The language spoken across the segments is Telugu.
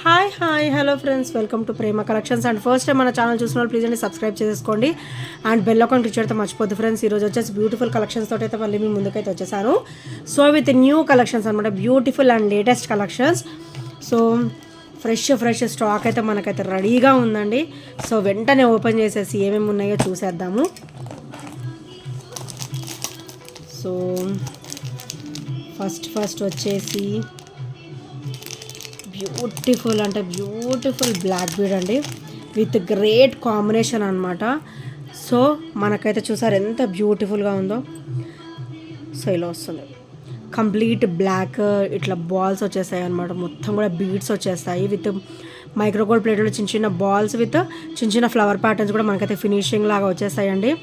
Hi hello friends, welcome to Prema collections. And first time మన ఛానల్ చూసిన వాళ్ళు ప్లీజ్ అండి సబ్స్క్రైబ్ చేసుకోండి అండ్ బెల్ ఐకాన్ క్లిక్ చేయడం మర్చిపోద్దు ఫ్రెండ్స్. ఈరోజు వచ్చేసి బ్యూటిఫుల్ కలెక్షన్స్ తోటి అయితే మళ్ళీ మీ ముందుకైతే వచ్చేసాను. సో విత్ న్యూ కలెక్షన్స్ అనమాట, beautiful and latest collections. So fresh stock అయితే మనకైతే రెడీగా ఉందండి. సో వెంటనే ఓపెన్ చేసేసి ఏమేమి ఉన్నాయో చూసేద్దాము. సో ఫస్ట్ వచ్చేసి బ్యూటిఫుల్ బ్లాక్ బీడ్ అండి, విత్ గ్రేట్ కాంబినేషన్ అనమాట. సో మనకైతే చూసారు ఎంత బ్యూటిఫుల్గా ఉందో. సో ఇలా వస్తుంది కంప్లీట్ బ్లాక్, ఇట్లా బాల్స్ వచ్చేస్తాయి అనమాట. మొత్తం కూడా బీడ్స్ వచ్చేస్తాయి విత్ మైక్రోగోల్డ్ ప్లేట్లో చిన్న బాల్స్ విత్ చిన్న ఫ్లవర్ ప్యాటర్న్స్ కూడా మనకైతే ఫినిషింగ్ లాగా వచ్చేస్తాయండి.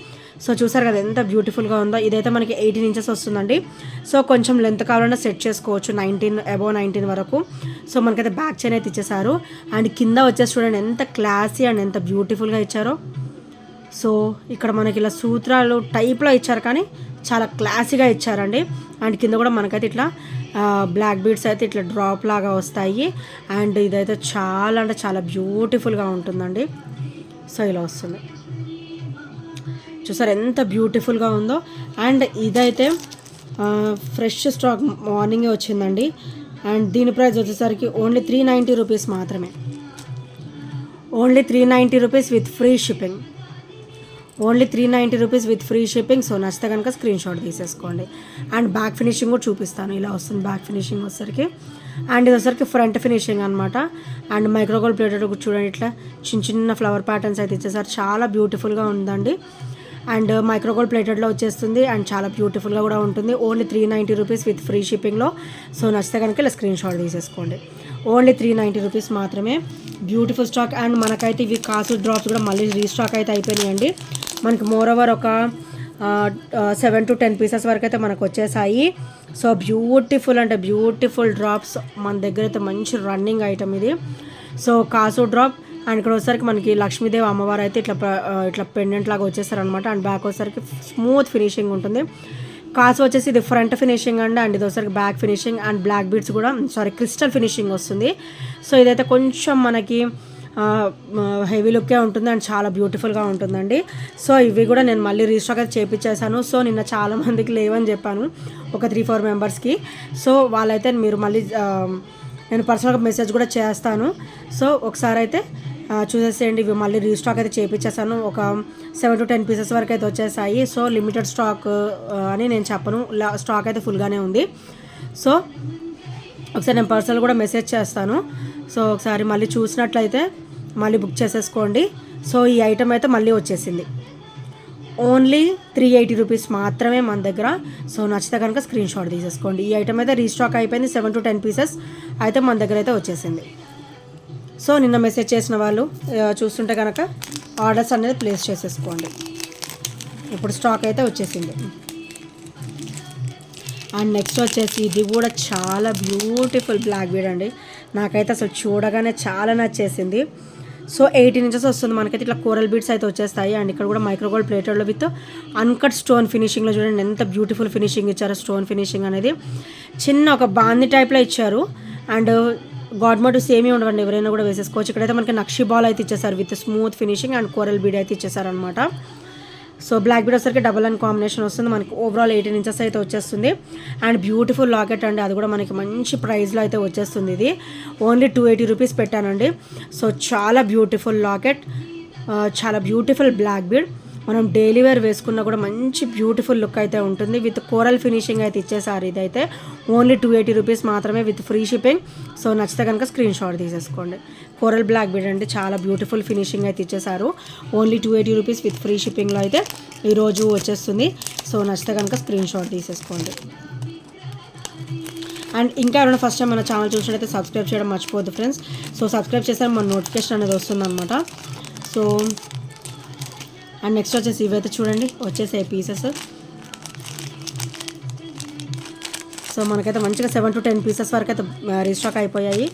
సో చూసారు కదా ఎంత బ్యూటిఫుల్గా ఉందో. ఇదైతే మనకి 18 ఇంచెస్ వస్తుందండి. సో కొంచెం లెంత్ కావాలన్నా సెట్ చేసుకోవచ్చు, అబోవ్ 19 వరకు. సో మనకైతే బ్యాక్ చైన్ అయితే ఇచ్చేసారు. అండ్ కింద వచ్చేసి చూడండి ఎంత క్లాసీ అండ్ ఎంత బ్యూటిఫుల్గా ఇచ్చారో. సో ఇక్కడ మనకి ఇలా సూత్రాలు టైప్లో ఇచ్చారు, కానీ చాలా క్లాసీగా ఇచ్చారండి. అండ్ కింద కూడా మనకైతే ఇట్లా బ్లాక్ బీడ్స్ అయితే ఇట్లా డ్రాప్ లాగా వస్తాయి. అండ్ ఇదైతే చాలా అంటే చాలా బ్యూటిఫుల్గా ఉంటుందండి. సో ఇలా వస్తుంది, చూసారు ఎంత బ్యూటిఫుల్గా ఉందో. అండ్ ఇదైతే ఫ్రెష్ స్టాక్ మార్నింగే వచ్చిందండి. అండ్ దీని ప్రైస్ వచ్చేసరికి ఓన్లీ 390 రూపీస్ మాత్రమే. Only 390 rupees with free shipping. Only 390 rupees with free shipping. So నచ్చితే కనుక స్క్రీన్ షాట్ తీసేసుకోండి. అండ్ బ్యాక్ ఫినిషింగ్ కూడా చూపిస్తాను. ఇలా వస్తుంది బ్యాక్ ఫినిషింగ్ వచ్చేసరికి. అండ్ ఇది వచ్చేసరికి ఫ్రంట్ ఫినిషింగ్ అనమాట. అండ్ మైక్రోగోల్డ్ ప్లేటెడ్ చూడండి, ఇట్లా చిన్న ఫ్లవర్ ప్యాటర్న్స్ అయితే ఇచ్చేసారు. చాలా బ్యూటిఫుల్గా ఉందండి. అండ్ మైక్రోగోల్డ్ ప్లేటెడ్లో వచ్చేస్తుంది. అండ్ చాలా బ్యూటిఫుల్గా కూడా ఉంటుంది. ఓన్లీ 390 రూపీస్ విత్ ఫ్రీ షిప్పింగ్లో. సో నచ్చితే కనుక ఇలా స్క్రీన్ షాట్ తీసేసుకోండి. ఓన్లీ 390 రూపీస్ మాత్రమే. Beautiful stock. అండ్ మనకైతే ఇవి కాసు డ్రాప్స్ కూడా మళ్ళీ రీస్టాక్ అయితే అయిపోయినాయండి. మనకి మోర్ ఓవర్ ఒక 7 to 10 పీసెస్ వరకు అయితే మనకు వచ్చేసాయి. సో బ్యూటిఫుల్ అంటే బ్యూటిఫుల్ డ్రాప్స్ మన దగ్గర అయితే మంచి రన్నింగ్ ఐటమ్ ఇది. సో కాసు డ్రాప్. అండ్ ఇక్కడ వచ్చేసరికి మనకి లక్ష్మీదేవి అమ్మవారు అయితే ఇట్లా పెండెంట్ లాగా వచ్చేస్తారనమాట. అండ్ బ్యాక్ వచ్చేసరికి స్మూత్ ఫినిషింగ్ ఉంటుంది. కాసు వచ్చేసి ఇది ఫ్రంట్ ఫినిషింగ్ అండి. అండ్ ఇది వచ్చేసరికి back finishing. And black beads కూడా క్రిస్టల్ ఫినిషింగ్ వస్తుంది. సో ఇదైతే కొంచెం మనకి హెవీ లుక్కే ఉంటుంది అండ్ చాలా బ్యూటిఫుల్గా ఉంటుందండి. సో ఇవి కూడా నేను మళ్ళీ రీస్టాక్ అయితే చేయించేసాను. సో నిన్న చాలామందికి లేవని చెప్పాను, ఒక 3-4 మెంబర్స్కి. సో వాళ్ళైతే మీరు మళ్ళీ నేను పర్సనల్గా మెసేజ్ కూడా చేస్తాను. సో ఒకసారి అయితే చూసేసేయండి. ఇవి మళ్ళీ రీస్టాక్ అయితే చేయించేసాను. ఒక 7 to 10 పీసెస్ వరకు అయితే వచ్చేసాయి. సో లిమిటెడ్ స్టాక్ అని నేను చెప్పను, స్టాక్ అయితే ఫుల్గానే ఉంది. సో ఒకసారి నేను పర్సనల్ కూడా మెసేజ్ చేస్తాను. సో ఒకసారి మళ్ళీ చూసినట్లయితే మళ్ళీ బుక్ చేసేసుకోండి. సో ఈ ఐటమ్ అయితే మళ్ళీ వచ్చేసింది. ఓన్లీ 380 రూపీస్ మాత్రమే మన దగ్గర. సో నచ్చితే కనుక స్క్రీన్ షాట్ తీసేసుకోండి. ఈ ఐటమ్ అయితే రీస్టాక్ అయిపోయింది. 7 to 10 పీసెస్ అయితే మన దగ్గర అయితే వచ్చేసింది. సో నిన్న మెసేజ్ చేసిన వాళ్ళు చూస్తుంటే కనుక ఆర్డర్స్ అనేది ప్లేస్ చేసేసుకోండి. ఇప్పుడు స్టాక్ అయితే వచ్చేసింది. అండ్ నెక్స్ట్ వచ్చేసి ఇది కూడా చాలా బ్యూటిఫుల్ బ్లాక్ బీడ్ అండి. నాకైతే అసలు చూడగానే చాలా నచ్చేసింది. సో 18 ఇంచెస్ వస్తుంది మనకైతే. ఇట్లా కోరల్ బీడ్స్ అయితే వచ్చేస్తాయి. అండ్ ఇక్కడ కూడా మైక్రోగోల్డ్ ప్లేటెడ్లో విత్ అన్కట్ స్టోన్ ఫినిషింగ్లో చూడండి ఎంత బ్యూటిఫుల్ ఫినిషింగ్ ఇచ్చారు. స్టోన్ ఫినిషింగ్ అనేది చిన్న ఒక బాంది టైప్లో ఇచ్చారు. అండ్ గాడ్ మోటివ్స్ ఏమీ ఉండవండి, ఎవరైనా కూడా వేసేసుకోవచ్చు. ఇక్కడైతే మనకి నక్షి బాల్ అయితే ఇచ్చేసారు with smooth finishing. And coral bead అయితే ఇచ్చేసారు అనమాట. సో బ్లాక్ బీడ్ వచ్చేసరికి డబల్ అండ్ కాంబినేషన్ వస్తుంది మనకి. ఓవరాల్ 18 ఇంచెస్ అయితే వచ్చేస్తుంది. అండ్ బ్యూటిఫుల్ లాకెట్ అండి, అది కూడా మనకి మంచి ప్రైస్లో అయితే వచ్చేస్తుంది. ఇది ఓన్లీ 280 రూపీస్ పెట్టానండి. సో చాలా బ్యూటిఫుల్ లాకెట్, చాలా బ్యూటిఫుల్ బ్లాక్ బీడ్. మనం డైలీ వేర్ వేసుకున్నా కూడా మంచి బ్యూటిఫుల్ లుక్ అయితే ఉంటుంది. విత్ కోరల్ ఫినిషింగ్ అయితే ఇచ్చేసారు. ఇదైతే ఓన్లీ 280 రూపీస్ మాత్రమే విత్ ఫ్రీ షిప్పింగ్. సో నచ్చితే కనుక స్క్రీన్ షాట్ తీసేసుకోండి. కోరల్ బ్లాక్ బీడ్ అండి, చాలా బ్యూటిఫుల్ ఫినిషింగ్ అయితే ఇచ్చేసారు. ఓన్లీ 280 రూపీస్ విత్ ఫ్రీ షిప్పింగ్లో అయితే ఈరోజు వచ్చేస్తుంది. సో నచ్చితే కనుక స్క్రీన్ షాట్ తీసేసుకోండి. అండ్ ఇంకా ఎవరైనా ఫస్ట్ టైం మన ఛానల్ చూసినట్టయితే సబ్స్క్రైబ్ చేయడం మర్చిపోద్దు ఫ్రెండ్స్. సో సబ్స్క్రైబ్ చేస్తే మన నోటిఫికేషన్ అనేది వస్తుందన్నమాట. సో అండ్ నెక్స్ట్ వచ్చేసి ఇవైతే చూడండి వచ్చేసాయి పీసెస్. సో మనకైతే మంచిగా 7 to 10 పీసెస్ వరకు అయితే రీస్టాక్ అయిపోయాయి.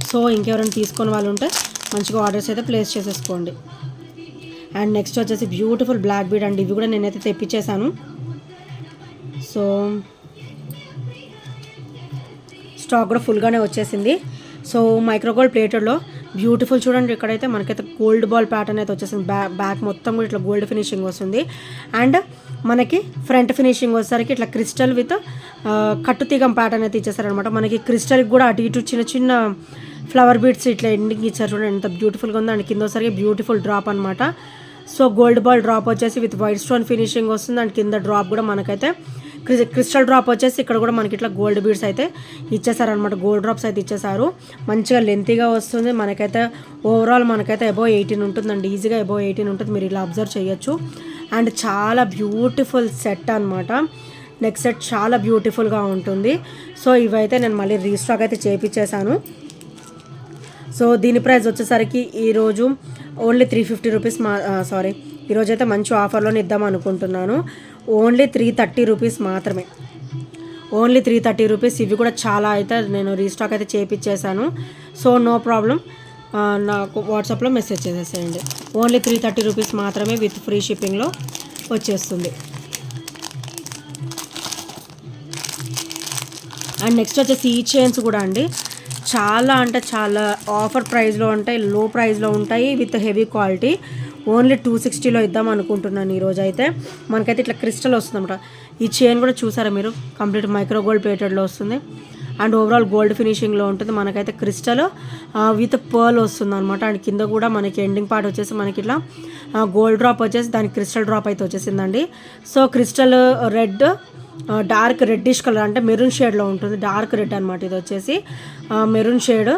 సో ఇంకెవరైనా తీసుకొని వాళ్ళు ఉంటే మంచిగా ఆర్డర్స్ అయితే ప్లేస్ చేసేసుకోండి. అండ్ నెక్స్ట్ వచ్చేసి బ్యూటిఫుల్ బ్లాక్ బీడ్ అండి. ఇవి కూడా నేనైతే తెప్పించేసాను. సో స్టాక్ కూడా ఫుల్గానే వచ్చేసింది. సో మైక్రోగోల్డ్ ప్లేటెడ్లో బ్యూటిఫుల్ చూడండి, ఇక్కడైతే మనకైతే గోల్డ్ బాల్ ప్యాటర్న్ అయితే వచ్చేసింది. బ్యాక్ మొత్తం కూడా ఇట్లా గోల్డ్ ఫినిషింగ్ వస్తుంది. అండ్ మనకి ఫ్రంట్ ఫినిషింగ్ వచ్చేసరికి ఇట్లా క్రిస్టల్ విత్ కట్టుతీగం ప్యాటర్న్ అయితే ఇచ్చేసారనమాట. మనకి క్రిస్టల్కి కూడా అటు ఇటు చిన్న చిన్న ఫ్లవర్ బీడ్స్ ఇట్లా ఎండింగ్ ఇచ్చారు చూడండి, ఎంత బ్యూటిఫుల్గా ఉందో. అండ్ కింద వచ్చేసరికి బ్యూటిఫుల్ డ్రాప్ అనమాట. సో గోల్డ్ బాల్ డ్రాప్ వచ్చేసి విత్ వైట్ స్టోన్ ఫినిషింగ్ వస్తుంది. అండ్ కింద డ్రాప్ కూడా మనకైతే క్రిస్టల్ డ్రాప్ వచ్చేసి ఇక్కడ కూడా మనకి ఇట్లా గోల్డ్ బీడ్స్ అయితే ఇచ్చేసారనమాట. గోల్డ్ డ్రాప్స్ అయితే ఇచ్చేసారు. మంచిగా లెంతీగా వస్తుంది. మనకైతే ఓవరాల్ మనకైతే అబోవ్ 18 ఉంటుందండి, ఈజీగా అబోవ్ 18 ఉంటుంది. మీరు ఇలా అబ్జర్వ్ చేయొచ్చు. అండ్ చాలా బ్యూటిఫుల్ సెట్ అనమాట. నెక్స్ట్ సెట్ చాలా బ్యూటిఫుల్గా ఉంటుంది. సో ఇవైతే నేను మళ్ళీ రీస్టాక్ అయితే చేయించేసాను. సో దీని ప్రైస్ వచ్చేసరికి ఈరోజు ఓన్లీ 350 రూపీస్ ఈరోజు అయితే మంచి ఆఫర్లోనే ఇద్దాం అనుకుంటున్నాను. ఓన్లీ 330 రూపీస్ మాత్రమే, ఓన్లీ 330 రూపీస్. ఇవి కూడా చాలా అయితే నేను రీస్టాక్ అయితే చేయించేసాను. సో నో ప్రాబ్లం, నాకు వాట్సాప్లో మెసేజ్ చేసేసేయండి. ఓన్లీ 330 రూపీస్ మాత్రమే విత్ ఫ్రీ షిప్పింగ్లో వచ్చేస్తుంది. అండ్ నెక్స్ట్ వచ్చేసి ఈ చైన్స్ కూడా అండి, చాలా అంటే చాలా ఆఫర్ ప్రైస్లో ఉంటాయి, లో ప్రైస్లో ఉంటాయి, విత్ హెవీ క్వాలిటీ. ఓన్లీ 260లో ఇద్దాం అనుకుంటున్నాను ఈరోజు అయితే. మనకైతే ఇట్లా క్రిస్టల్ వస్తుంది అనమాట. ఈ చైన్ కూడా చూసారా మీరు, కంప్లీట్ మైక్రో గోల్డ్ ప్లేటెడ్లో వస్తుంది. అండ్ ఓవరాల్ గోల్డ్ ఫినిషింగ్లో ఉంటుంది. మనకైతే క్రిస్టల్ విత్ పర్ల్ వస్తుంది అనమాట. అండ్ కింద కూడా మనకి ఎండింగ్ పార్ట్ వచ్చేసి మనకి ఇట్లా గోల్డ్ డ్రాప్ వచ్చేసి దానికి క్రిస్టల్ డ్రాప్ అయితే వచ్చేసిందండి. So crystal red, dark reddish colour అంటే మెరూన్ షేడ్లో ఉంటుంది, డార్క్ రెడ్ అనమాట. ఇది వచ్చేసి మెరూన్ షేడ్.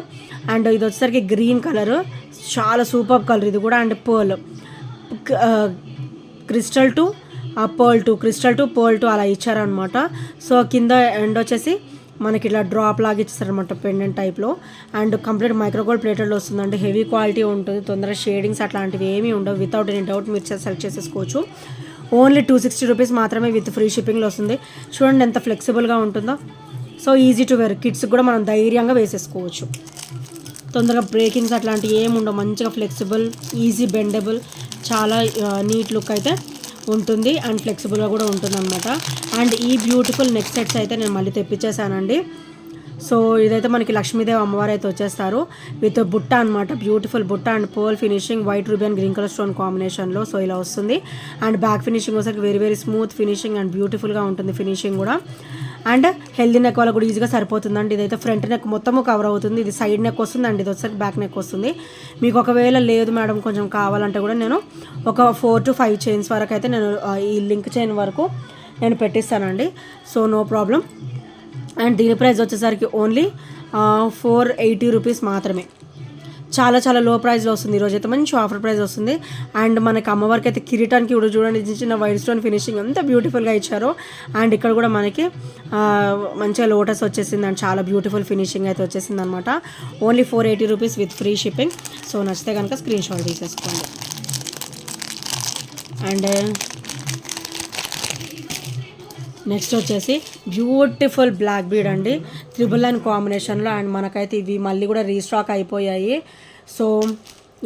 అండ్ ఇది వచ్చేసరికి గ్రీన్ కలర్, చాలా సూపర్ కలర్ ఇది కూడా. And pearl, crystal to pearl to, crystal to pearl to అలా ఇచ్చారనమాట. సో కింద ఎండ్ వచ్చేసి మనకి ఇలా డ్రాప్ లాగా ఇచ్చేసారనమాట, పెండెంట్ టైప్లో. అండ్ కంప్లీట్ మైక్రోగోల్డ్ ప్లేటెడ్లో వస్తుందండి. హెవీ క్వాలిటీ ఉంటుంది, తొందరగా షేడింగ్స్ అట్లాంటివి ఏమీ ఉండవు. వితౌట్ ఎనీ డౌట్ మీరు సెలెక్ట్ చేసేసుకోవచ్చు. ఓన్లీ 260 రూపీస్ మాత్రమే విత్ ఫ్రీ షిప్పింగ్లో వస్తుంది. చూడండి ఎంత ఫ్లెక్సిబుల్గా ఉంటుందో. సో ఈజీ టు వేర్, కిడ్స్కి కూడా మనం ధైర్యంగా వేసేసుకోవచ్చు. తొందరగా బ్రేకింగ్స్ అట్లాంటివి ఏమి ఉండవు, మంచిగా ఫ్లెక్సిబుల్, ఈజీ బెండబుల్, చాలా నీట్ లుక్ అయితే ఉంటుంది. అండ్ ఫ్లెక్సిబుల్గా కూడా ఉంటుంది అనమాట. అండ్ ఈ బ్యూటిఫుల్ నెక్ సెట్స్ అయితే నేను మళ్ళీ తెప్పించేసానండి. సో ఇదైతే మనకి లక్ష్మీదేవి అమ్మవారు అయితే వచ్చేస్తారు విత్ బుట్ట అనమాట, బ్యూటిఫుల్ బుట్ట and pearl finishing, white ruby and green colour stone కాంబినేషన్లో. సో ఇలా వస్తుంది. అండ్ బ్యాక్ ఫినిషింగ్ వచ్చేసరికి very very smooth finishing and బ్యూటిఫుల్గా ఉంటుంది ఫినిషింగ్ కూడా. అండ్ హెల్దీ నెక్ వాళ్ళకి కూడా ఈజీగా సరిపోతుందండి. ఇదైతే ఫ్రంట్ నెక్ మొత్తము కవర్ అవుతుంది, ఇది సైడ్ నెక్ వస్తుంది అండ్ ఇది వచ్చేసరికి బ్యాక్ నెక్ వస్తుంది. మీకు ఒకవేళ లేదు మేడం కొంచెం కావాలంటే కూడా నేను ఒక 4 to 5 చైన్స్ వరకు అయితే నేను ఈ లింక్ చైన్ వరకు నేను పెట్టిస్తానండి. So no problem. అండ్ దీని ప్రైస్ వచ్చేసరికి ఓన్లీ 480 రూపీస్ మాత్రమే. చాలా చాలా లో ప్రైస్లో వస్తుంది. ఈరోజు అయితే మంచి ఆఫర్ ప్రైస్ వస్తుంది. అండ్ మనకి అమ్మవారికి అయితే కిరీటానికి కూడా చూడండి చిన్న వైట్ స్టోన్ ఫినిషింగ్ ఎంత బ్యూటిఫుల్గా ఇచ్చారో. అండ్ ఇక్కడ కూడా మనకి మంచిగా లోటస్ వచ్చేసింది అండ్ చాలా బ్యూటిఫుల్ ఫినిషింగ్ అయితే వచ్చేసింది అనమాట. Only 480 rupees with free shipping. So నచ్చితే కనుక స్క్రీన్ షాట్ తీసేసుకోండి. అండ్ నెక్స్ట్ వచ్చేసి బ్యూటిఫుల్ బ్లాక్ బీడ్ అండి, 999 కాంబినేషన్లో. అండ్ మనకైతే ఇవి మళ్ళీ కూడా రీస్టాక్ అయిపోయాయి. సో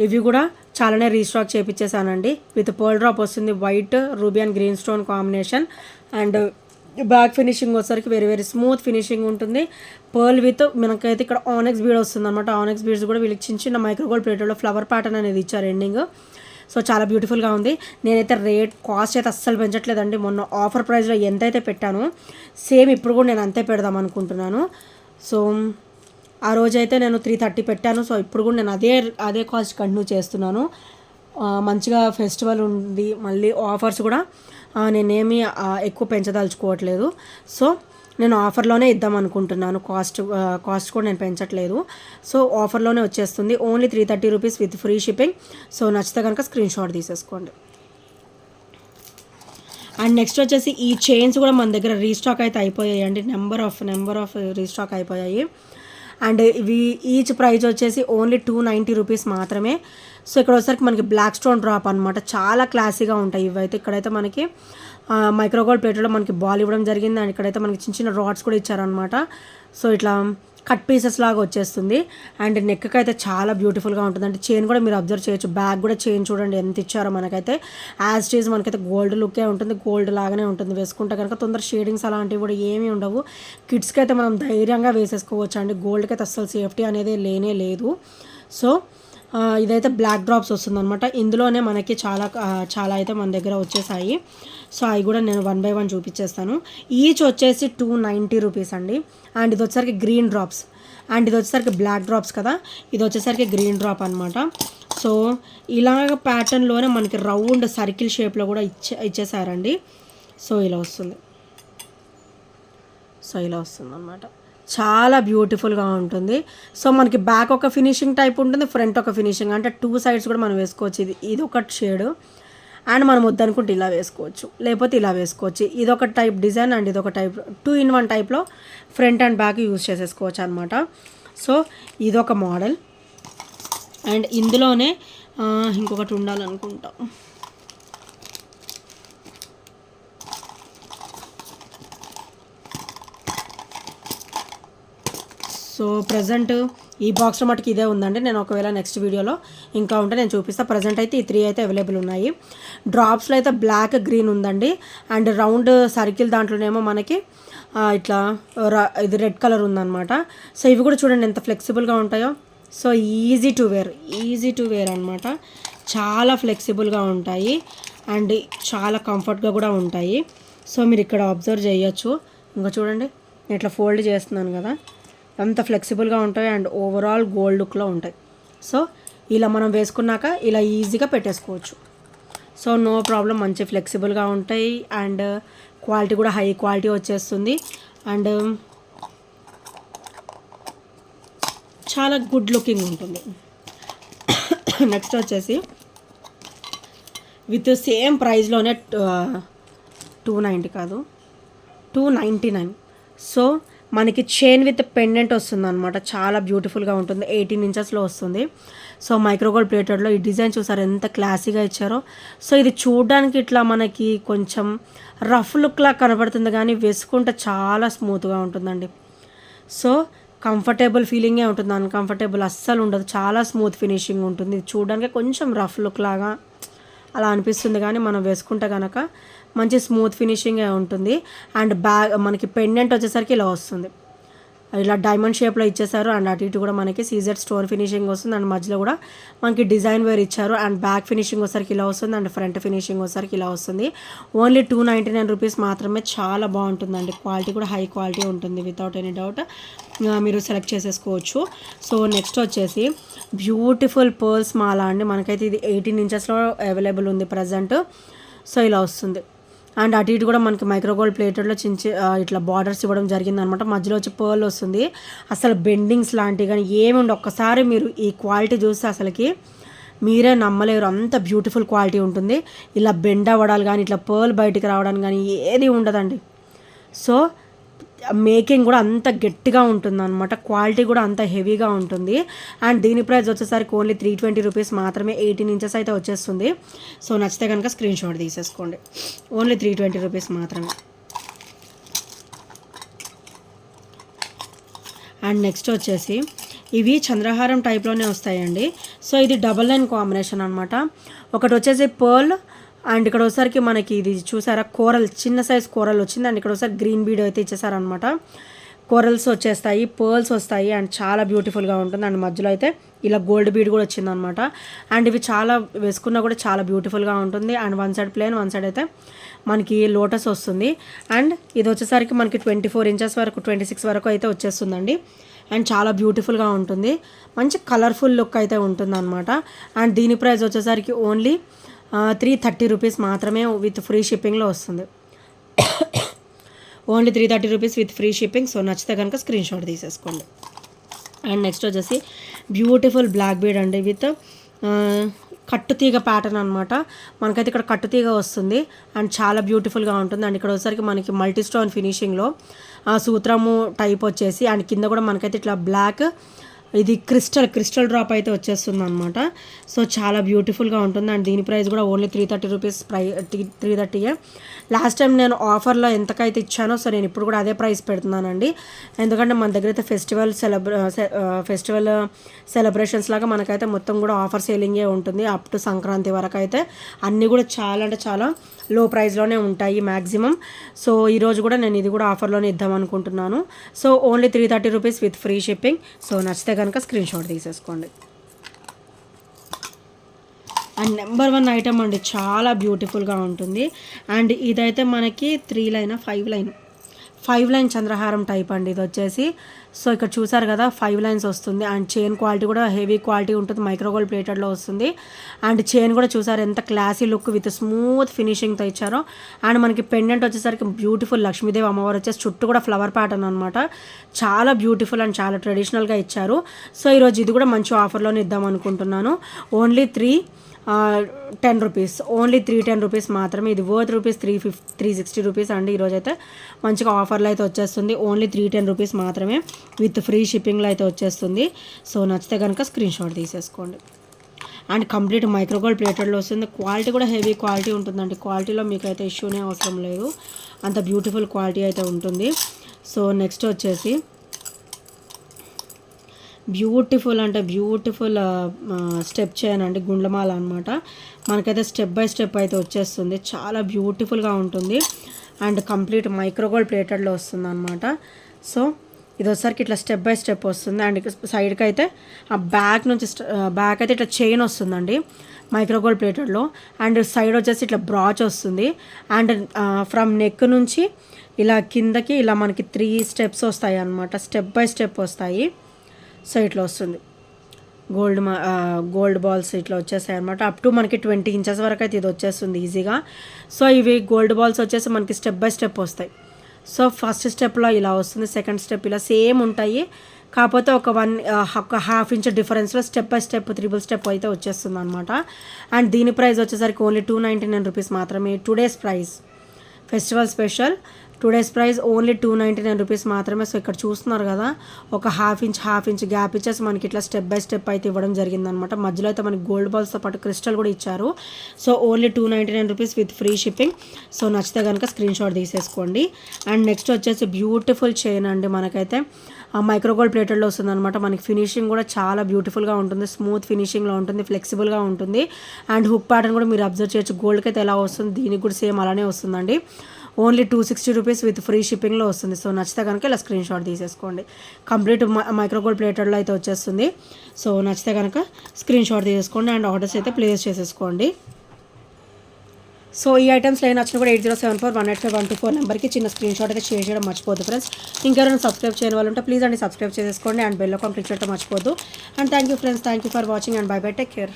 ఇవి కూడా చాలానే రీస్టాక్ చేయించేసానండి. విత్ పర్ల్ డ్రాప్ వస్తుంది, white ruby and green stone combination. And back finishing వచ్చేసరికి వెరీ వెరీ స్మూత్ ఫినిషింగ్ ఉంటుంది. పర్ల్ విత్ మనకైతే ఇక్కడ ఆనెక్స్ బీడ్ వస్తుంది అనమాట. ఆనెక్స్ బీడ్స్ కూడా వీళ్ళకి చిన్న చిన్న మైక్రోగోల్డ్ ప్లేటెడ్లో ఫ్లవర్ ప్యాటర్న్ అనేది ఇచ్చారు ఎండింగ్. సో చాలా బ్యూటిఫుల్గా ఉంది. నేనైతే కాస్ట్ అయితే అస్సలు పెంచట్లేదండి. మొన్న ఆఫర్ ప్రైస్లో ఎంతైతే పెట్టానో సేమ్ ఇప్పుడు కూడా నేను అంతే పెడదాం అనుకుంటున్నాను. సో ఆ రోజైతే నేను 330 పెట్టాను. సో ఇప్పుడు కూడా నేను అదే కాస్ట్ కంటిన్యూ చేస్తున్నాను. మంచిగా ఫెస్టివల్ ఉంది, మళ్ళీ ఆఫర్స్ కూడా నేనేమి ఎక్కువ పెంచదలుచుకోవట్లేదు. సో నేను ఆఫర్లోనే ఇద్దాం అనుకుంటున్నాను. కాస్ట్ కూడా నేను పెంచట్లేదు. సో ఆఫర్లోనే వచ్చేస్తుంది. Only 330 rupees with free shipping. So నచ్చితే కనుక స్క్రీన్ షాట్ తీసేసుకోండి. అండ్ నెక్స్ట్ వచ్చేసి ఈ చైన్స్ కూడా మన దగ్గర రీస్టాక్ అయితే అయిపోయాయి అండి. నెంబర్ ఆఫ్ రీస్టాక్ అయిపోయాయి. అండ్ ఇవి ఈచ్ ప్రైస్ వచ్చేసి ఓన్లీ 290 రూపీస్ మాత్రమే. సో ఇక్కడ వచ్చేసరికి మనకి బ్లాక్ స్టోన్ డ్రాప్ అనమాట, చాలా క్లాసీగా ఉంటాయి ఇవైతే. ఇక్కడైతే మనకి మైక్రోగోల్డ్ ప్లేట్లో మనకి బాల్ ఇవ్వడం జరిగింది. అండ్ ఇక్కడైతే మనకి చిన్న చిన్న రాడ్స్ కూడా ఇచ్చారనమాట. సో ఇట్లా కట్ పీసెస్ లాగా వచ్చేస్తుంది. అండ్ నెక్కి అయితే చాలా బ్యూటిఫుల్గా ఉంటుంది. అంటే చైన్ కూడా మీరు అబ్జర్వ్ చేయొచ్చు. బ్యాగ్ కూడా చైన్ చూడండి ఎంత ఇచ్చారో మనకైతే. యాజ్ ఇట్ ఈజ్ మనకైతే గోల్డ్ లుక్కే ఉంటుంది, గోల్డ్ లాగానే ఉంటుంది. వేసుకుంటే కనుక తొందర షేడింగ్స్ అలాంటివి కూడా ఏమీ ఉండవు. కిడ్స్కి అయితే మనం ధైర్యంగా వేసేసుకోవచ్చు అండి. గోల్డ్కి అయితే అస్సలు సేఫ్టీ అనేది లేనే లేదు. సో ఇదైతే బ్లాక్ డ్రాప్స్ వస్తుందన్నమాట. ఇందులోనే మనకి చాలా అయితే మన దగ్గర వచ్చేసాయి. సో అవి కూడా నేను 1 by 1 చూపించేస్తాను. ఈచ్ వచ్చేసి 290 రూపీస్ అండి. అండ్ ఇది వచ్చేసరికి గ్రీన్ డ్రాప్స్, అండ్ ఇది వచ్చేసరికి బ్లాక్ డ్రాప్స్ కదా, ఇది వచ్చేసరికి గ్రీన్ డ్రాప్ అనమాట. సో ఇలాగ ప్యాటర్న్లోనే మనకి రౌండ్ సర్కిల్ షేప్లో కూడా ఇచ్చేసారండి. సో ఇలా వస్తుంది. అన్నమాట. చాలా బ్యూటిఫుల్గా ఉంటుంది. సో మనకి బ్యాక్ ఒక ఫినిషింగ్ టైప్ ఉంటుంది, ఫ్రంట్ ఒక ఫినిషింగ్, అంటే 2 సైడ్స్ కూడా మనం వేసుకోవచ్చు. ఇది ఒక షేడ్, అండ్ మనం వద్దనుకుంటే ఇలా వేసుకోవచ్చు, లేకపోతే ఇలా వేసుకోవచ్చు. ఇదొక టైప్ డిజైన్ అండ్ ఇదొక టైప్ 2 in 1 టైప్లో ఫ్రంట్ అండ్ బ్యాక్ యూజ్ చేసేసుకోవచ్చు అనమాట. సో ఇదొక మోడల్. అండ్ ఇందులోనే ఇంకొకటి ఉండాలనుకుంటా. సో ప్రజెంట్ ఈ బాక్స్లో మటుకు ఇదే ఉందండి. నేను ఒకవేళ నెక్స్ట్ వీడియోలో ఇంకా ఉంటే నేను చూపిస్తాను. ప్రజెంట్ అయితే ఈ 3 అయితే అవైలబుల్ ఉన్నాయి. డ్రాప్స్లో అయితే బ్లాక్ గ్రీన్ ఉందండి. అండ్ రౌండ్ సర్కిల్ దాంట్లోనేమో మనకి ఇట్లా ఇది రెడ్ కలర్ ఉందన్నమాట. సో ఇవి కూడా చూడండి ఎంత ఫ్లెక్సిబుల్గా ఉంటాయో. సో ఈజీ టు వేర్ అనమాట. చాలా ఫ్లెక్సిబుల్గా ఉంటాయి అండ్ చాలా కంఫర్ట్గా కూడా ఉంటాయి. సో మీరు ఇక్కడ అబ్జర్వ్ చేయొచ్చు. ఇంకా చూడండి నేను ఇట్లా ఫోల్డ్ చేస్తున్నాను కదా, అంత ఫ్లెక్సిబుల్గా ఉంటాయి అండ్ ఓవరాల్ గోల్డ్ లుక్లో ఉంటాయి. సో ఇలా మనం వేసుకున్నాక ఇలా ఈజీగా పెట్టేసుకోవచ్చు. సో నో ప్రాబ్లం, మంచి ఫ్లెక్సిబుల్గా ఉంటాయి అండ్ క్వాలిటీ కూడా హై క్వాలిటీ వచ్చేస్తుంది అండ్ చాలా గుడ్ లుకింగ్ ఉంటుంది. నెక్స్ట్ వచ్చేసి విత్ సేమ్ ప్రైస్లోనే 290 కాదు 299. సో మనకి చైన్ విత్ పెండెంట్ వస్తుంది అనమాట. చాలా బ్యూటిఫుల్గా ఉంటుంది. 18 ఇంచెస్లో వస్తుంది. సో మైక్రోగోల్డ్ ప్లేటెడ్లో ఈ డిజైన్ చూసారు ఎంత క్లాసీగా ఇచ్చారో. సో ఇది చూడడానికి ఇట్లా మనకి కొంచెం రఫ్ లుక్లా కనబడుతుంది కానీ వేసుకుంటే చాలా స్మూత్గా ఉంటుందండి. సో కంఫర్టబుల్ ఫీలింగే ఉంటుంది, అన్కంఫర్టబుల్ అస్సలు ఉండదు. చాలా స్మూత్ ఫినిషింగ్ ఉంటుంది. ఇది చూడడానికి కొంచెం రఫ్ లుక్ లాగా అలా అనిపిస్తుంది కానీ మనం వేసుకుంటే కనుక మంచి స్మూత్ ఫినిషింగే ఉంటుంది. అండ్ బ్యాగ్ మనకి పెండెంట్ వచ్చేసరికి ఇలా వస్తుంది, ఇలా డైమండ్ షేప్లో ఇచ్చేసారు. అండ్ అటు ఇటు కూడా మనకి సీజెడ్ స్టోన్ ఫినిషింగ్ వస్తుంది. అండ్ మధ్యలో కూడా మనకి డిజైన్ వేర్ ఇచ్చారు. అండ్ బ్యాక్ ఫినిషింగ్ వచ్చేసరికి ఇలా వస్తుంది అండ్ ఫ్రంట్ ఫినిషింగ్ వచ్చేసరికి ఇలా వస్తుంది. ఓన్లీ 299 రూపీస్ మాత్రమే. చాలా బాగుంటుందండి. క్వాలిటీ కూడా హై క్వాలిటీ ఉంటుంది, వితౌట్ ఎనీ డౌట్ మీరు సెలెక్ట్ చేసేసుకోవచ్చు. సో నెక్స్ట్ వచ్చేసి బ్యూటిఫుల్ పర్ల్స్ మాల అండి. మనకైతే ఇది 18 ఇంచెస్లో అవైలబుల్ ఉంది ప్రజెంట్. సో ఇలా వస్తుంది. అండ్ అటు ఇటు కూడా మనకి మైక్రోగోల్డ్ ప్లేటెడ్లో ఇట్లా బార్డర్స్ ఇవ్వడం జరిగింది అనమాట. మధ్యలో వచ్చి పర్ల్ వస్తుంది. అసలు బెండింగ్స్ లాంటివి కానీ ఏమి ఉండవు. ఒక్కసారి మీరు ఈ క్వాలిటీ చూస్తే అసలుకి మీరే నమ్మలేరు, అంత బ్యూటిఫుల్ క్వాలిటీ ఉంటుంది. ఇలా బెండ్ అవ్వడాలు కానీ ఇట్లా పర్ల్ బయటికి రావడానికి కానీ ఏది ఉండదండి. సో మేకింగ్ కూడా అంత గట్టిగా ఉంటుంది అనమాట. క్వాలిటీ కూడా అంత హెవీగా ఉంటుంది. అండ్ దీని ప్రైస్ వచ్చేసరికి ఓన్లీ 320 రూపీస్ మాత్రమే. 18 ఇంచెస్ అయితే వచ్చేస్తుంది. సో నచ్చితే కనుక స్క్రీన్ షాట్ తీసేసుకోండి. ఓన్లీ 320 రూపీస్ మాత్రమే. అండ్ నెక్స్ట్ వచ్చేసి ఇవి చంద్రహారం టైప్లోనే వస్తాయండి. సో ఇది డబల్ లైన్ కాంబినేషన్ అనమాట. ఒకటి వచ్చేసి పర్ల్ అండ్ ఇక్కడ ఒకసారికి మనకి ఇది చూసారా కోరల్, చిన్న సైజ్ కోరల్ వచ్చింది. అండ్ ఇక్కడ ఒకసారి గ్రీన్ బీడ్ అయితే ఇచ్చేసారనమాట. కోరల్స్ వచ్చేస్తాయి, పర్ల్స్ వస్తాయి అండ్ చాలా బ్యూటిఫుల్గా ఉంటుంది. అండ్ మధ్యలో అయితే ఇలా గోల్డ్ బీడ్ కూడా వచ్చిందనమాట. అండ్ ఇవి చాలా వేసుకున్నా కూడా చాలా బ్యూటిఫుల్గా ఉంటుంది. And one side plain, one side అయితే మనకి లోటస్ వస్తుంది. అండ్ ఇది వచ్చేసరికి మనకి 24 ఇంచెస్ వరకు 26 వరకు అయితే వచ్చేస్తుందండి. అండ్ చాలా బ్యూటిఫుల్గా ఉంటుంది. మంచి కలర్ఫుల్ లుక్ అయితే ఉంటుంది అనమాట. అండ్ దీని ప్రైస్ వచ్చేసరికి ఓన్లీ 330 రూపీస్ మాత్రమే విత్ ఫ్రీ షిప్పింగ్లో వస్తుంది. Only 330 rupees with free shipping. So నచ్చితే కనుక స్క్రీన్ షాట్ తీసేసుకోండి. అండ్ నెక్స్ట్ వచ్చేసి బ్యూటిఫుల్ బ్లాక్ బీడ్ అండి విత్ కట్టుతీగ ప్యాటర్న్ అనమాట. మనకైతే ఇక్కడ కట్టుతీగ వస్తుంది అండ్ చాలా బ్యూటిఫుల్గా ఉంటుంది. అండ్ ఇక్కడ వచ్చేసరికి మనకి మల్టీ స్టోన్ ఫినిషింగ్లో సూత్రము టైప్ వచ్చేసి అండ్ కింద కూడా మనకైతే ఇట్లా బ్లాక్ ఇది క్రిస్టల్ డ్రాప్ అయితే వచ్చేస్తుంది అనమాట. సో చాలా బ్యూటిఫుల్గా ఉంటుంది. అండ్ దీని ప్రైస్ కూడా ఓన్లీ 330 రూపీస్ 330. లాస్ట్ టైం నేను ఆఫర్లో ఎంతకైతే ఇచ్చానో సో నేను ఇప్పుడు కూడా అదే ప్రైస్ పెడుతున్నానండి. ఎందుకంటే మన దగ్గర అయితే ఫెస్టివల్ సెలబ్రేషన్స్ లాగా మనకైతే మొత్తం కూడా ఆఫర్ సేలింగే ఉంటుంది. అప్ టు సంక్రాంతి వరకు అయితే అన్నీ కూడా చాలా అంటే చాలా లో ప్రైస్లోనే ఉంటాయి మ్యాక్సిమం. సో ఈరోజు కూడా నేను ఇది కూడా ఆఫర్లోనే ఇద్దాం అనుకుంటున్నాను. So only 330 rupees with free shipping. So నచ్చితే కనుక స్క్రీన్ షాట్ తీసేసుకోండి. అండ్ నెంబర్ 1 ఐటమ్ అండి, చాలా బ్యూటిఫుల్గా ఉంటుంది. అండ్ ఇదైతే మనకి 5 లైన్ చంద్రహారం టైప్ అండి ఇది వచ్చేసి. సో ఇక్కడ చూసారు కదా 5 లైన్స్ వస్తుంది. అండ్ చైన్ క్వాలిటీ కూడా హెవీ క్వాలిటీ ఉంటుంది, మైక్రోగోల్డ్ ప్లేటెడ్లో వస్తుంది. అండ్ చైన్ కూడా చూసారు ఎంత క్లాసీ లుక్ విత్ స్మూత్ ఫినిషింగ్తో ఇచ్చారో. అండ్ మనకి పెండెంట్ వచ్చేసరికి బ్యూటిఫుల్ లక్ష్మీదేవి అమ్మవారు వచ్చేసి చుట్టూ కూడా ఫ్లవర్ ప్యాటర్న్ అనమాట. చాలా బ్యూటిఫుల్ అండ్ చాలా ట్రెడిషనల్గా ఇచ్చారు. సో ఈరోజు ఇది కూడా మంచి ఆఫర్లోనే ఇద్దాం అనుకుంటున్నాను. ఓన్లీ 310 రూపీస్, ఓన్లీ 310 రూపీస్ మాత్రమే. ఇది వర్త్ రూపీస్ 360 రూపీస్ అండి. ఈరోజైతే మంచిగా ఆఫర్లో అయితే వచ్చేస్తుంది. ఓన్లీ 310 రూపీస్ మాత్రమే విత్ ఫ్రీ షిప్పింగ్లో అయితే వచ్చేస్తుంది. సో నచ్చితే కనుక స్క్రీన్ షాట్ తీసేసుకోండి. అండ్ కంప్లీట్ మైక్రోగోల్డ్ ప్లేటెడ్లో వస్తుంది. క్వాలిటీ కూడా హెవీ క్వాలిటీ ఉంటుందండి. క్వాలిటీలో మీకు అయితే ఇష్యూనే అవసరం లేదు, అంత బ్యూటిఫుల్ క్వాలిటీ అయితే ఉంటుంది. సో నెక్స్ట్ వచ్చేసి బ్యూటిఫుల్ అంటే బ్యూటిఫుల్ స్టెప్ చేయనండి, గుండ్లమాల అనమాట. మనకైతే స్టెప్ బై స్టెప్ అయితే వచ్చేస్తుంది, చాలా బ్యూటిఫుల్గా ఉంటుంది. అండ్ కంప్లీట్ మైక్రోగోల్డ్ ప్లేటెడ్లో వస్తుంది అనమాట. సో ఇది వచ్చేసరికి ఇట్లా స్టెప్ బై స్టెప్ వస్తుంది. అండ్ సైడ్కి అయితే ఆ బ్యాక్ అయితే ఇట్లా చైన్ వస్తుందండి మైక్రోగోల్డ్ ప్లేటెడ్లో. అండ్ సైడ్ వచ్చేసి ఇట్లా బ్రాచ్ వస్తుంది. అండ్ ఫ్రమ్ నెక్ నుంచి ఇలా కిందకి ఇలా మనకి 3 స్టెప్స్ వస్తాయి అనమాట, స్టెప్ బై స్టెప్ వస్తాయి. సో ఇట్లా వస్తుంది గోల్డ్ బాల్స్ ఇట్లా వచ్చేసాయి అనమాట. అప్ టు మనకి 20 ఇంచెస్ వరకు అయితే ఇది వచ్చేస్తుంది ఈజీగా. సో ఇవి గోల్డ్ బాల్స్ వచ్చేసి మనకి స్టెప్ బై స్టెప్ వస్తాయి. సో ఫస్ట్ స్టెప్లో ఇలా వస్తుంది, సెకండ్ స్టెప్ ఇలా సేమ్ ఉంటాయి. కాకపోతే ఒక హాఫ్ ఇంచ్ డిఫరెన్స్లో step by step triple step అయితే వచ్చేస్తుంది అనమాట. అండ్ దీని ప్రైస్ వచ్చేసరికి ఓన్లీ 299 రూపీస్ మాత్రమే. Today's price festival special today's price only 299 rupees మాత్రమే. సో ఇక్కడ చూస్తున్నారు కదా ఒక హాఫ్ ఇంచ్ గ్యాప్ ఇచ్చేసి మనకి ఇట్లా స్టెప్ బై స్టెప్ అయితే ఇవ్వడం జరిగిందనమాట. మధ్యలో అయితే మనకి గోల్డ్ బాల్స్తో పాటు క్రిస్టల్ కూడా ఇచ్చారు. So only 299 rupees with free shipping. So నచ్చితే కనుక స్క్రీన్ షాట్ తీసేసుకోండి. అండ్ నెక్స్ట్ వచ్చేసి బ్యూటిఫుల్ చైన్ అండి, మనకైతే మైక్రోగోల్డ్ ప్లేటెడ్లో వస్తుంది అనమాట. మనకి ఫినిషింగ్ కూడా చాలా బ్యూటిఫుల్గా ఉంటుంది, స్మూత్ ఫినిషింగ్లో ఉంటుంది, ఫ్లెక్సిబుల్గా ఉంటుంది. అండ్ హుక్ ప్యాటర్న్ కూడా మీరు అబ్జర్వ్ చేయొచ్చు. గోల్డ్కి అయితే ఎలా వస్తుంది దీనికి కూడా సేమ్ అలానే వస్తుందండి. ఓన్లీ 260 రూపీస్ విత్ ఫ్రీ షిప్పింగ్లో వస్తుంది. సో నచ్చితే కనుక ఇలా స్క్రీన్ షాట్ తీసేసుకోండి. కంప్లీట్ మైక్రోగోల్డ్ ప్లేటెడ్లో అయితే వచ్చేస్తుంది. సో నచ్చితే కనుక స్క్రీన్ షాట్ తీసేసుకోండి అండ్ ఆర్డర్స్ అయితే ప్లేస్ చేసేసుకోండి. సో ఈ ఐటమ్స్లో ఏం నచ్చినా కూడా 8074185124 నెంబర్కి చిన్న స్క్రీన్ షాట్ అయితే షేర్ చేయడం మర్చిపోద్దు ఫ్రెండ్స్. ఇంకెవరైనా సబ్స్క్రైబ్ చేయని వాళ్ళు ఉంటే ప్లీజ్ అండి సబ్స్క్రైబ్ చేసేసుకోండి అండ్ బెల్ ఐకాన్ క్లిక్ చేయడం మర్చిపోద్దు. And thank you friends, thank you for watching and bye bye, take care.